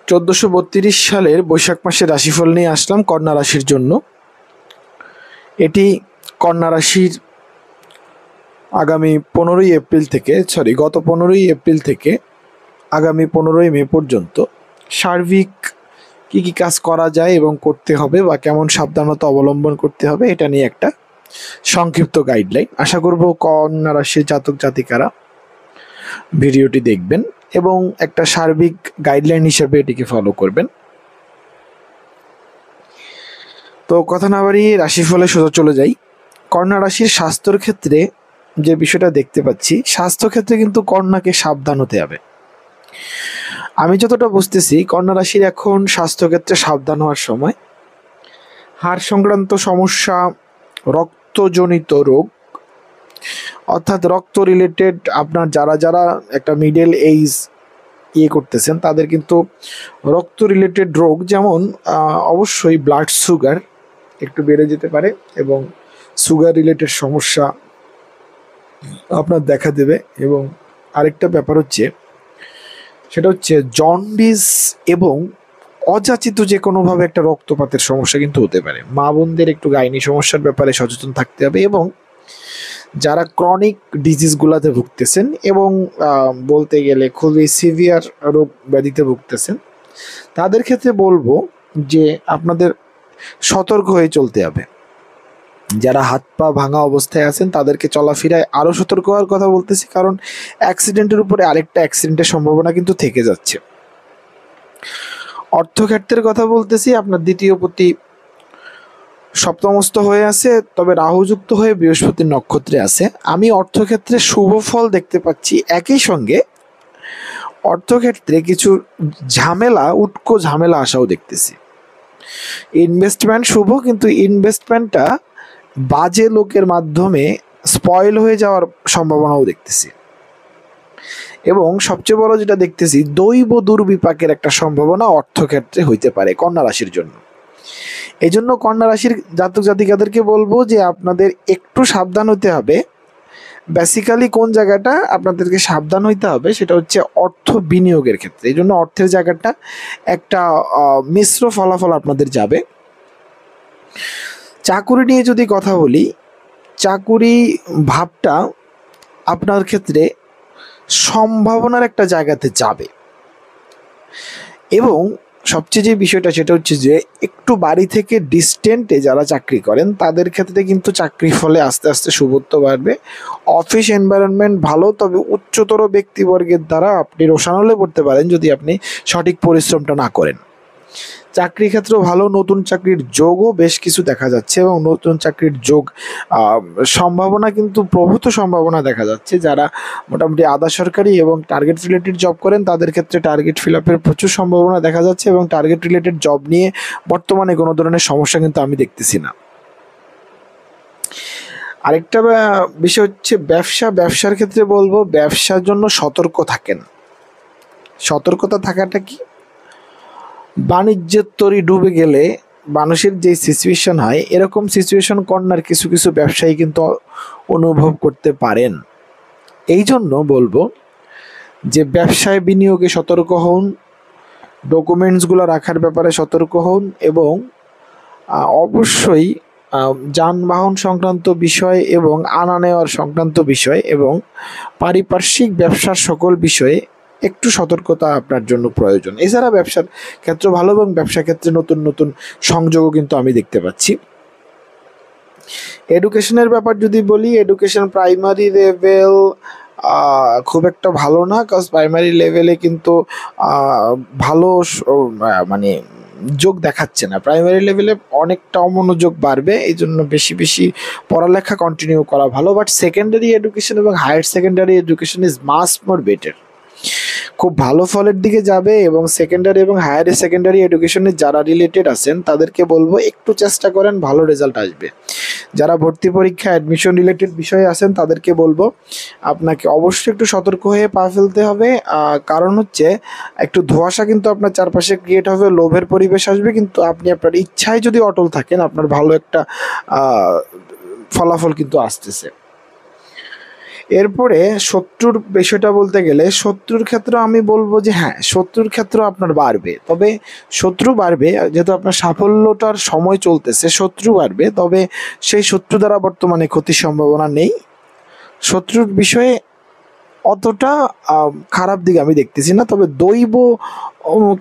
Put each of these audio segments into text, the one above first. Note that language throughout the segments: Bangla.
1432 সালের বৈশাখ মাসের রাশিফল নিয়ে আসলাম কন্যা রাশির জন্য। এটি কন্যা রাশির আগামী গত 15ই এপ্রিল থেকে আগামী 15ই মে পর্যন্ত সার্বিক কি কি কাজ করা যায় এবং করতে হবে বা কেমন সাবধানতা অবলম্বন করতে হবে এটা নিয়ে একটা সংক্ষিপ্ত গাইডলাইন। আশা করব কন্যা রাশির জাতক জাতিকারা ভিডিওটি দেখবেন এবং একটা সার্বিক গাইডলাইন হিসেবে এটিকে ফলো করবেন। তো কথা না বাড়িয়ে রাশিফলে সোজা চলে যাই। কন্যা রাশির স্বাস্থ্যের ক্ষেত্রে যে বিষয়টা দেখতে পাচ্ছি, স্বাস্থ্য ক্ষেত্রে কিন্তু কন্যাকে সাবধান হতে হবে। আমি যতটা বুঝতেছি কন্যা রাশির এখন স্বাস্থ্যক্ষেত্রে সাবধান হওয়ার সময়। হাড় সংক্রান্ত সমস্যা, রক্তজনিত রোগ অর্থাৎ রক্ত রিলেটেড, আপনার যারা একটা মিডল এজ করতেছেন তাদের কিন্তু রক্ত রিলেটেড রোগ, যেমন অবশ্যই ব্লাড সুগার একটু বেড়ে যেতে পারে এবং সুগার রিলেটেড সমস্যা আপনার দেখা দেবে। এবং আরেকটা ব্যাপার সেটা হচ্ছে জন্ডিস এবং অযাচিত যে কোনোভাবে একটা রক্তপাতের সমস্যা কিন্তু হতে পারে। মা বোনদের একটু গাইনি সমস্যার ব্যাপারে সচেতন থাকতে হবে এবং যারা ক্রনিক ডিজিজগুলোতে ভুগতেছেন এবং বলতে গেলে খুবই সিভিয়ার রোগ ব্যাধিতে ভুগতেছেন তাদের ক্ষেত্রে বলবো যে আপনাদের সতর্ক হয়ে চলতে হবে। যারা হাত পা ভাঙা অবস্থায় আছেন তাদেরকে চলাফেরায় আরও সতর্ক হওয়ার কথা বলতেছি, কারণ অ্যাক্সিডেন্টের উপরে আরেকটা অ্যাক্সিডেন্টের সম্ভাবনা কিন্তু থেকে যাচ্ছে। অর্থক্ষেত্রের কথা বলতেছি, আপনার দ্বিতীয় পতি সপ্তমস্থ হয়ে আছে, তবে রাহুযুক্ত হয়ে বৃহস্পতির নক্ষত্রে আছে। আমি অর্থক্ষেত্রে শুভ ফল দেখতে পাচ্ছি। একই সঙ্গে অর্থক্ষেত্রে কিছু উটকো ঝামেলা আসাও দেখতেছি। ইনভেস্টমেন্ট শুভ, কিন্তু ইনভেস্টমেন্টটা বাজে লোকের মাধ্যমে স্পয়েল হয়ে যাওয়ার সম্ভাবনাও দেখতেছি। এবং সবচেয়ে বড় যেটা দেখতেছি, দৈব দুর্বিপাকের একটা সম্ভাবনা অর্থক্ষেত্রে হইতে পারে কন্যা রাশির জন্য। এই জন্য কন্যা রাশির জাতক জাতিকাদেরকে বলবো যে আপনাদের একটু সাবধান হতে হবে। বেসিক্যালি কোন জায়গাটা আপনাদেরকে সাবধান হইতে হবে সেটা হচ্ছে অর্থ বিনিয়োগের ক্ষেত্রে। এই জন্য অর্থের জায়গাটা একটা মিশ্র ফলাফল আপনাদের যাবে। চাকুরি নিয়ে যদি কথা বলি, চাকুরি ভাবটা আপনার ক্ষেত্রে সম্ভাবনার একটা জায়গাতে যাবে। এবং সবচেয়ে যে বিষয়টা সেটা হচ্ছে যে একটু বাড়ি থেকে ডিস্টেন্টে যারা চাকরি করেন তাদের ক্ষেত্রে কিন্তু চাকরির ফলে আস্তে আস্তে শুভত্ব বাড়বে। অফিস এনভায়রনমেন্ট ভালো, তবে উচ্চতর ব্যক্তিবর্গের দ্বারা আপনি রোষানলে পড়তে পারেন যদি আপনি সঠিক পরিশ্রমটা না করেন। চাকরি ক্ষেত্রেও ভালো, নতুন চাকরির যোগও বেশ কিছু দেখা যাচ্ছে এবং নতুন চাকরির যোগ সম্ভাবনা কিন্তু প্রভূত সম্ভাবনা দেখা যাচ্ছে। যারা মোটামুটি আধা সরকারি এবং টার্গেট রিলেটেড জব করেন তাদের ক্ষেত্রে টার্গেট ফিল আপের প্রচুর সম্ভাবনা দেখা যাচ্ছে এবং টার্গেট রিলেটেড জব নিয়ে বর্তমানে কোনো ধরনের সমস্যা কিন্তু আমি দেখতেছি না। আরেকটা বিষয় হচ্ছে ব্যবসার ক্ষেত্রে বলবো ব্যবসার জন্য সতর্ক থাকেন। সতর্কতা থাকাটা কি, বাণিজ্যের তরি ডুবে গেলে মানুষের যে সিচুয়েশন হয় এরকম সিচুয়েশন কন্যার কিছু কিছু ব্যবসায়ী কিন্তু অনুভব করতে পারেন। এই জন্য বলবো যে ব্যবসায় বিনিয়োগে সতর্ক হন, ডকুমেন্টসগুলো রাখার ব্যাপারে সতর্ক হন এবং অবশ্যই যানবাহন সংক্রান্ত বিষয় এবং আনা নেওয়ার সংক্রান্ত বিষয় এবং পারিপার্শ্বিক ব্যবসার সকল বিষয়ে একটু সতর্কতা আপনার জন্য প্রয়োজন। এছাড়া ব্যবসার ক্ষেত্র ভালো এবং ব্যবসা ক্ষেত্রে নতুন নতুন সংযোগও কিন্তু আমি দেখতে পাচ্ছি। এডুকেশনের ব্যাপার যদি বলি, এডুকেশন প্রাইমারি লেভেল খুব একটা ভালো না, কারণ প্রাইমারি লেভেলে কিন্তু ভালো মানে যোগ দেখাচ্ছে না। প্রাইমারি লেভেলে অনেকটা অমনোযোগ বাড়বে, এই জন্য বেশি বেশি পড়ালেখা কন্টিনিউ করা ভালো। বাট সেকেন্ডারি এডুকেশন এবং higher secondary education is much more better, খুব ভালো ফলের দিকে যাবে। এবং সেকেন্ডারি এবং হায়ার সেকেন্ডারি এডুকেশনের যারা রিলেটেড আছেন তাদেরকে বলবো একটু চেষ্টা করেন, ভালো রেজাল্ট আসবে। যারা ভর্তি পরীক্ষা অ্যাডমিশন রিলেটেড বিষয়ে আছেন তাদেরকে বলবো আপনাকে অবশ্যই একটু সতর্ক হয়ে পা ফেলতে হবে। কারণ হচ্ছে একটু ধোঁয়াশা কিন্তু আপনার চারপাশে ক্রিয়েট হবে, লোভের পরিবেশ আসবে, কিন্তু আপনি আপনার ইচ্ছায় যদি অটল থাকেন আপনার ভালো একটা ফলাফল কিন্তু আসতেছে। এরপরে শত্রুর বিষয়টা বলতে গেলে শত্রুর ক্ষেত্রে আমি বলবো যে হ্যাঁ, শত্রুর ক্ষেত্রে আপনার বাড়বে, তবে শত্রু বাড়বে যেহেতু আপনার সাফল্যটার সময় চলতেছে, শত্রু বাড়বে, তবে সেই শত্রু দ্বারা বর্তমানে ক্ষতির সম্ভাবনা নেই। শত্রুর বিষয়ে অতটা খারাপ দিক আমি দেখতেছি না, তবে দৈব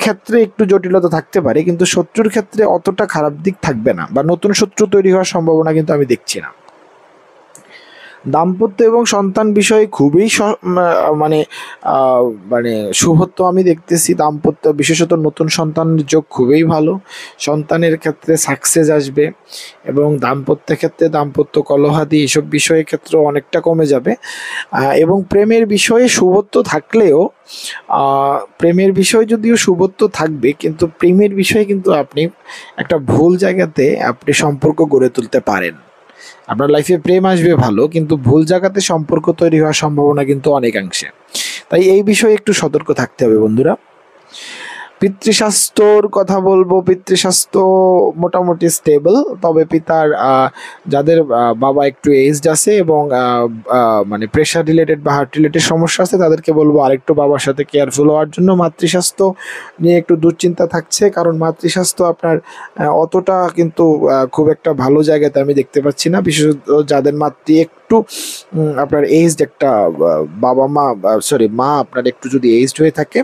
ক্ষেত্রে একটু জটিলতা থাকতে পারে, কিন্তু শত্রুর ক্ষেত্রে অতটা খারাপ দিক থাকবে না, বা নতুন শত্রু তৈরি হওয়ার সম্ভাবনা কিন্তু আমি দেখছি না। দাম্পত্য এবং সন্তান বিষয়ে খুবই মানে মানে শুভত্ব আমি দেখতেছি। দাম্পত্য বিশেষত নতুন সন্তানের যোগ খুবই ভালো, সন্তানের ক্ষেত্রে সাকসেস আসবে, এবং দাম্পত্যের ক্ষেত্রে দাম্পত্য কলহাদি এসব বিষয়ের ক্ষেত্রে অনেকটা কমে যাবে। এবং প্রেমের বিষয়ে শুভত্ব থাকলেও প্রেমের বিষয়ে যদিও শুভত্ব থাকবে, কিন্তু প্রেমের বিষয়ে কিন্তু আপনি একটা ভুল জায়গাতে আপনি সম্পর্ক গড়ে তুলতে পারেন। আপনার লাইফে প্রেম আসবে ভালো, কিন্তু ভুল জায়গাতে সম্পর্ক তৈরি হওয়ার সম্ভাবনা কিন্তু অনেকাংশে। তাই এই বিষয়ে একটু সতর্ক থাকতে হবে বন্ধুরা। পিতৃস্বাস্থ্যর কথা বলবো, পিতৃস্বাস্থ্য মোটামুটি স্টেবল, তবে পিতার যাদের বাবা একটু এজড আছে এবং মানে প্রেশার রিলেটেড বা হার্ট রিলেটেড সমস্যা আছে, তাদেরকে বলবো আরেকটু বাবার সাথে কেয়ারফুল হওয়ার জন্য। মাতৃস্বাস্থ্য নিয়ে একটু দুশ্চিন্তা থাকছে, কারণ মাতৃস্বাস্থ্য আপনার অতটা কিন্তু খুব একটা ভালো জায়গাতে আমি দেখতে পাচ্ছি না, বিশেষত যাদের মাতৃ একটু আপনার এজড, একটা বাবা মা মা আপনার একটু যদি এজড হয়ে থাকে।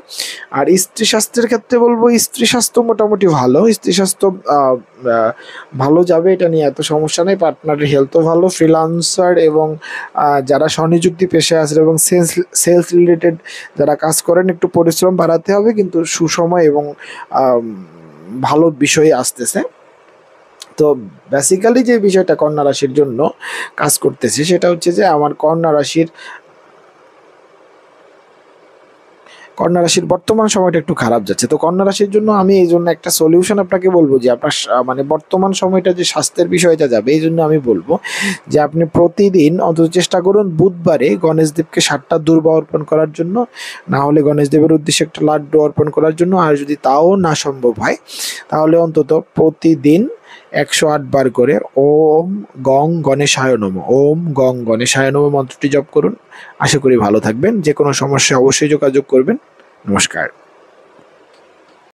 আর স্ত্রী স্বাস্থ্যের ক্ষেত্রে বলবো স্ত্রী স্বাস্থ্য মোটামুটি ভালো, স্ত্রী স্বাস্থ্য ভালো যাবে, এটা নিয়ে এত সমস্যা নেই। পার্টনারের হেলথও ভালো, ফ্রিল্যান্সার এবং যারা স্বনিযুক্তি পেশায় আছে এবং সেলস রিলেটেড যারা কাজ করেন, একটু পরিশ্রম বাড়াতে হবে, কিন্তু সুসময় এবং ভালো বিষয় আসতেছে। তো বেসিক্যালি যে বিষয়টা কন্যা রাশির জন্য কাজ করতেছে সেটা হচ্ছে যে আমার কন্যা রাশির বর্তমান সময়টা একটু খারাপ যাচ্ছে। তো কন্যা রাশির জন্য আমি এই জন্য একটা সলিউশন আপনাকে বলবো যে আপনার মানে বর্তমান সময়টা যে স্বাস্থ্যের বিষয়টা যাবে, এই জন্য আমি বলবো যে আপনি প্রতিদিন অন্তত চেষ্টা করুন বুধবারে গণেশদেবকে 7টা দুর্বা অর্পণ করার জন্য, না হলে গণেশদেবের উদ্দেশ্যে একটা লাড্ডু অর্পণ করার জন্য। আর যদি তাও না সম্ভব হয় তাহলে অন্তত প্রতিদিন 108 বার করে ওম গং গণেশায় নমঃ, ওম গং গণেশায় নমঃ মন্ত্রটি জপ করুন। আশা করি ভালো থাকবেন। যে কোনো সমস্যা অবশ্যই যোগাযোগ করবেন। নমস্কার।